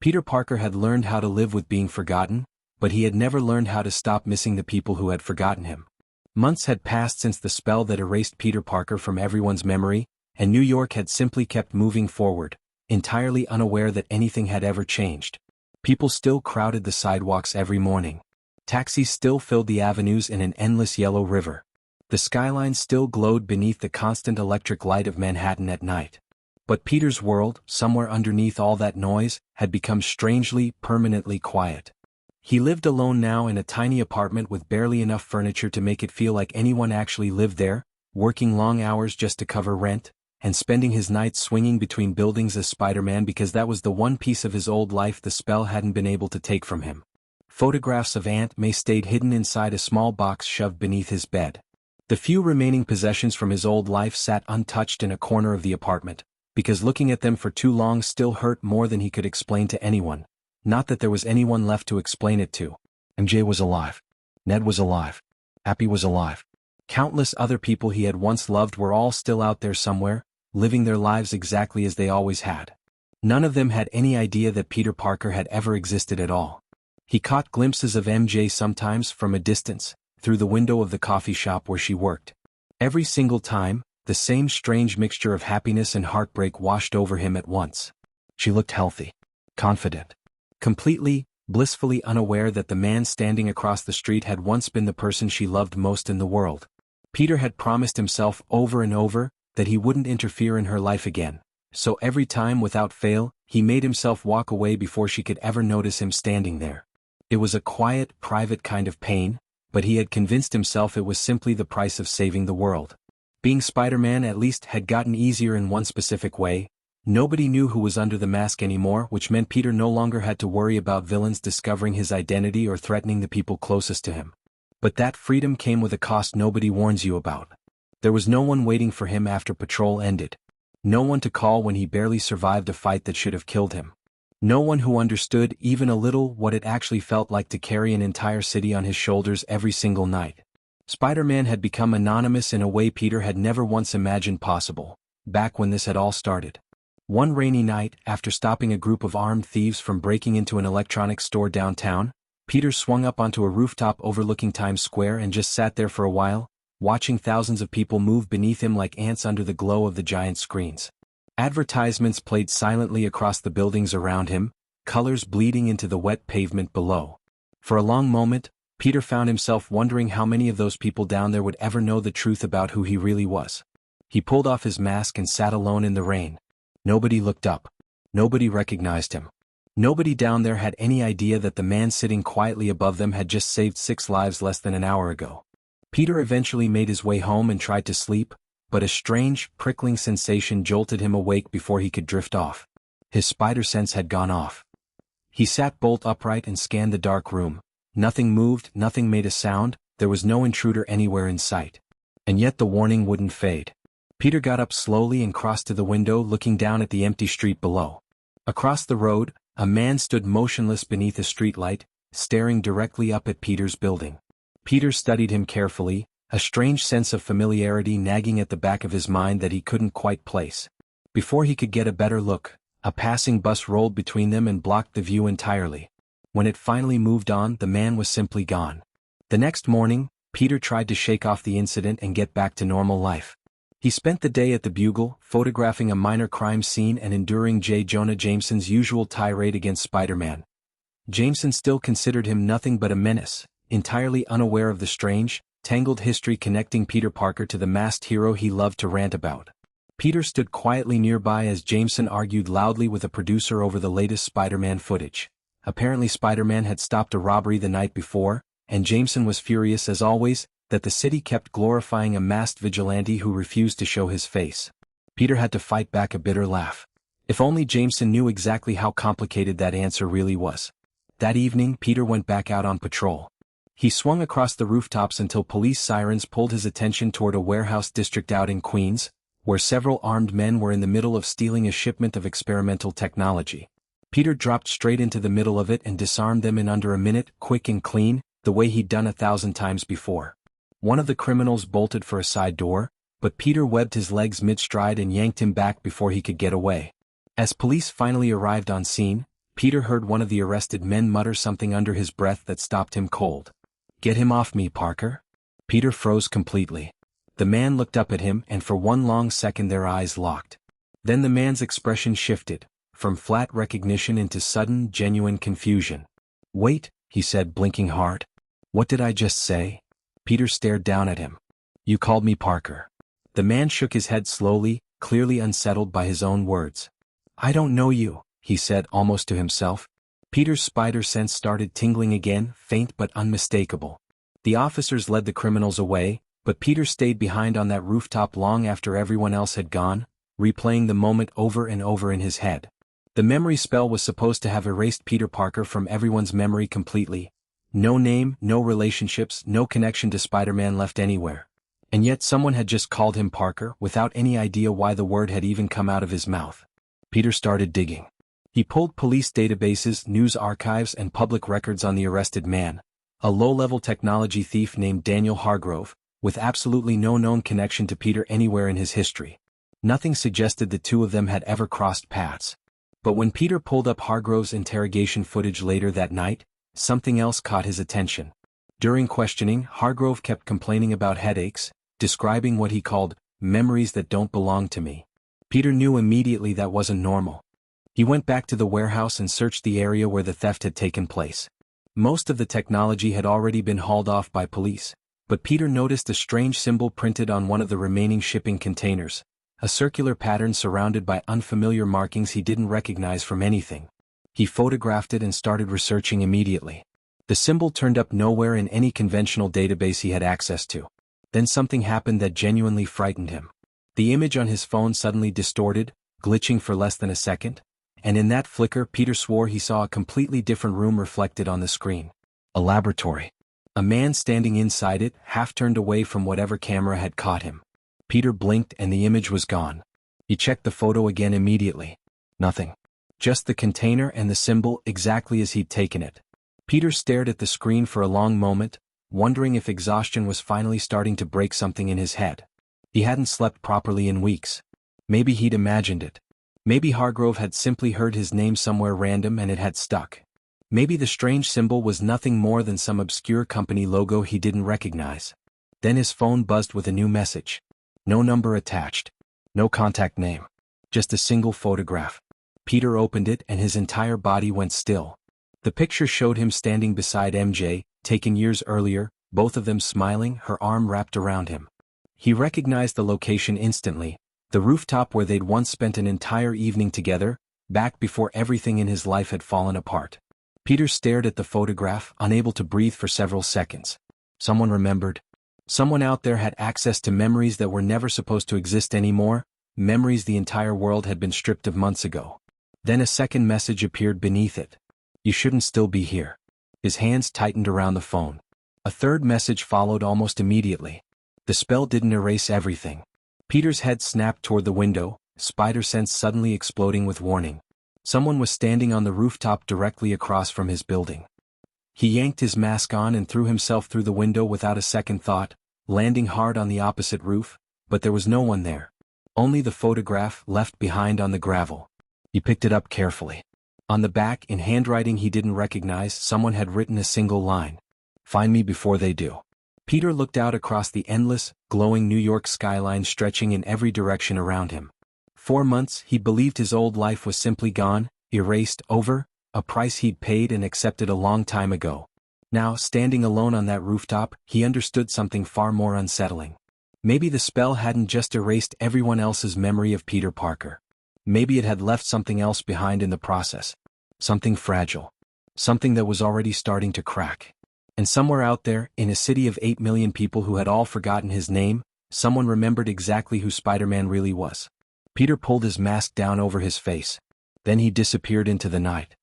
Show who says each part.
Speaker 1: Peter Parker had learned how to live with being forgotten, but he had never learned how to stop missing the people who had forgotten him. Months had passed since the spell that erased Peter Parker from everyone's memory, and New York had simply kept moving forward, entirely unaware that anything had ever changed. People still crowded the sidewalks every morning. Taxis still filled the avenues in an endless yellow river. The skyline still glowed beneath the constant electric light of Manhattan at night. But Peter's world, somewhere underneath all that noise, had become strangely, permanently quiet. He lived alone now in a tiny apartment with barely enough furniture to make it feel like anyone actually lived there, working long hours just to cover rent, and spending his nights swinging between buildings as Spider-Man because that was the one piece of his old life the spell hadn't been able to take from him. Photographs of Aunt May stayed hidden inside a small box shoved beneath his bed. The few remaining possessions from his old life sat untouched in a corner of the apartment, because looking at them for too long still hurt more than he could explain to anyone. Not that there was anyone left to explain it to. MJ was alive. Ned was alive. Happy was alive. Countless other people he had once loved were all still out there somewhere, living their lives exactly as they always had. None of them had any idea that Peter Parker had ever existed at all. He caught glimpses of MJ sometimes from a distance, through the window of the coffee shop where she worked. Every single time, the same strange mixture of happiness and heartbreak washed over him at once. She looked healthy, confident, completely, blissfully unaware that the man standing across the street had once been the person she loved most in the world. Peter had promised himself over and over that he wouldn't interfere in her life again, so every time without fail, he made himself walk away before she could ever notice him standing there. It was a quiet, private kind of pain, but he had convinced himself it was simply the price of saving the world. Being Spider-Man at least had gotten easier in one specific way. Nobody knew who was under the mask anymore, which meant Peter no longer had to worry about villains discovering his identity or threatening the people closest to him. But that freedom came with a cost nobody warns you about. There was no one waiting for him after patrol ended. No one to call when he barely survived a fight that should have killed him. No one who understood even a little what it actually felt like to carry an entire city on his shoulders every single night. Spider-Man had become anonymous in a way Peter had never once imagined possible, back when this had all started. One rainy night, after stopping a group of armed thieves from breaking into an electronics store downtown, Peter swung up onto a rooftop overlooking Times Square and just sat there for a while, watching thousands of people move beneath him like ants under the glow of the giant screens. Advertisements played silently across the buildings around him, colors bleeding into the wet pavement below. For a long moment, Peter found himself wondering how many of those people down there would ever know the truth about who he really was. He pulled off his mask and sat alone in the rain. Nobody looked up. Nobody recognized him. Nobody down there had any idea that the man sitting quietly above them had just saved 6 lives less than an hour ago. Peter eventually made his way home and tried to sleep, but a strange, prickling sensation jolted him awake before he could drift off. His spider sense had gone off. He sat bolt upright and scanned the dark room. Nothing moved, nothing made a sound, there was no intruder anywhere in sight. And yet the warning wouldn't fade. Peter got up slowly and crossed to the window, looking down at the empty street below. Across the road, a man stood motionless beneath a streetlight, staring directly up at Peter's building. Peter studied him carefully, a strange sense of familiarity nagging at the back of his mind that he couldn't quite place. Before he could get a better look, a passing bus rolled between them and blocked the view entirely. When it finally moved on, the man was simply gone. The next morning, Peter tried to shake off the incident and get back to normal life. He spent the day at the Bugle, photographing a minor crime scene and enduring J. Jonah Jameson's usual tirade against Spider-Man. Jameson still considered him nothing but a menace, entirely unaware of the strange, tangled history connecting Peter Parker to the masked hero he loved to rant about. Peter stood quietly nearby as Jameson argued loudly with a producer over the latest Spider-Man footage. Apparently Spider-Man had stopped a robbery the night before, and Jameson was furious as always, that the city kept glorifying a masked vigilante who refused to show his face. Peter had to fight back a bitter laugh. If only Jameson knew exactly how complicated that answer really was. That evening, Peter went back out on patrol. He swung across the rooftops until police sirens pulled his attention toward a warehouse district out in Queens, where several armed men were in the middle of stealing a shipment of experimental technology. Peter dropped straight into the middle of it and disarmed them in under a minute, quick and clean, the way he'd done 1,000 times before. One of the criminals bolted for a side door, but Peter webbed his legs mid-stride and yanked him back before he could get away. As police finally arrived on scene, Peter heard one of the arrested men mutter something under his breath that stopped him cold. "Get him off me, Parker." Peter froze completely. The man looked up at him, and for one long second their eyes locked. Then the man's expression shifted, from flat recognition into sudden, genuine confusion. "Wait," he said, blinking hard. "What did I just say?" Peter stared down at him. "You called me Parker." The man shook his head slowly, clearly unsettled by his own words. "I don't know you," he said almost to himself. Peter's spider sense started tingling again, faint but unmistakable. The officers led the criminals away, but Peter stayed behind on that rooftop long after everyone else had gone, replaying the moment over and over in his head. The memory spell was supposed to have erased Peter Parker from everyone's memory completely. No name, no relationships, no connection to Spider-Man left anywhere. And yet someone had just called him Parker without any idea why the word had even come out of his mouth. Peter started digging. He pulled police databases, news archives, and public records on the arrested man, a low-level technology thief named Daniel Hargrove, with absolutely no known connection to Peter anywhere in his history. Nothing suggested the two of them had ever crossed paths. But when Peter pulled up Hargrove's interrogation footage later that night, something else caught his attention. During questioning, Hargrove kept complaining about headaches, describing what he called memories that don't belong to me. Peter knew immediately that wasn't normal. He went back to the warehouse and searched the area where the theft had taken place. Most of the technology had already been hauled off by police, but Peter noticed a strange symbol printed on one of the remaining shipping containers, a circular pattern surrounded by unfamiliar markings he didn't recognize from anything. He photographed it and started researching immediately. The symbol turned up nowhere in any conventional database he had access to. Then something happened that genuinely frightened him. The image on his phone suddenly distorted, glitching for less than a second, and in that flicker Peter swore he saw a completely different room reflected on the screen. A laboratory. A man standing inside it, half turned away from whatever camera had caught him. Peter blinked and the image was gone. He checked the photo again immediately. Nothing. Just the container and the symbol exactly as he'd taken it. Peter stared at the screen for a long moment, wondering if exhaustion was finally starting to break something in his head. He hadn't slept properly in weeks. Maybe he'd imagined it. Maybe Hargrove had simply heard his name somewhere random and it had stuck. Maybe the strange symbol was nothing more than some obscure company logo he didn't recognize. Then his phone buzzed with a new message. No number attached. No contact name. Just a single photograph. Peter opened it and his entire body went still. The picture showed him standing beside MJ, taken years earlier, both of them smiling, her arm wrapped around him. He recognized the location instantly, the rooftop where they'd once spent an entire evening together, back before everything in his life had fallen apart. Peter stared at the photograph, unable to breathe for several seconds. Someone remembered. Someone out there had access to memories that were never supposed to exist anymore, memories the entire world had been stripped of months ago. Then a second message appeared beneath it. You shouldn't still be here. His hands tightened around the phone. A third message followed almost immediately. The spell didn't erase everything. Peter's head snapped toward the window, spider sense suddenly exploding with warning. Someone was standing on the rooftop directly across from his building. He yanked his mask on and threw himself through the window without a second thought, landing hard on the opposite roof, but there was no one there. Only the photograph left behind on the gravel. He picked it up carefully. On the back, in handwriting he didn't recognize, someone had written a single line. Find me before they do. Peter looked out across the endless, glowing New York skyline stretching in every direction around him. 4 months, he believed his old life was simply gone, erased, over, a price he'd paid and accepted a long time ago. Now, standing alone on that rooftop, he understood something far more unsettling. Maybe the spell hadn't just erased everyone else's memory of Peter Parker. Maybe it had left something else behind in the process. Something fragile. Something that was already starting to crack. And somewhere out there, in a city of 8 million people who had all forgotten his name, someone remembered exactly who Spider-Man really was. Peter pulled his mask down over his face. Then he disappeared into the night.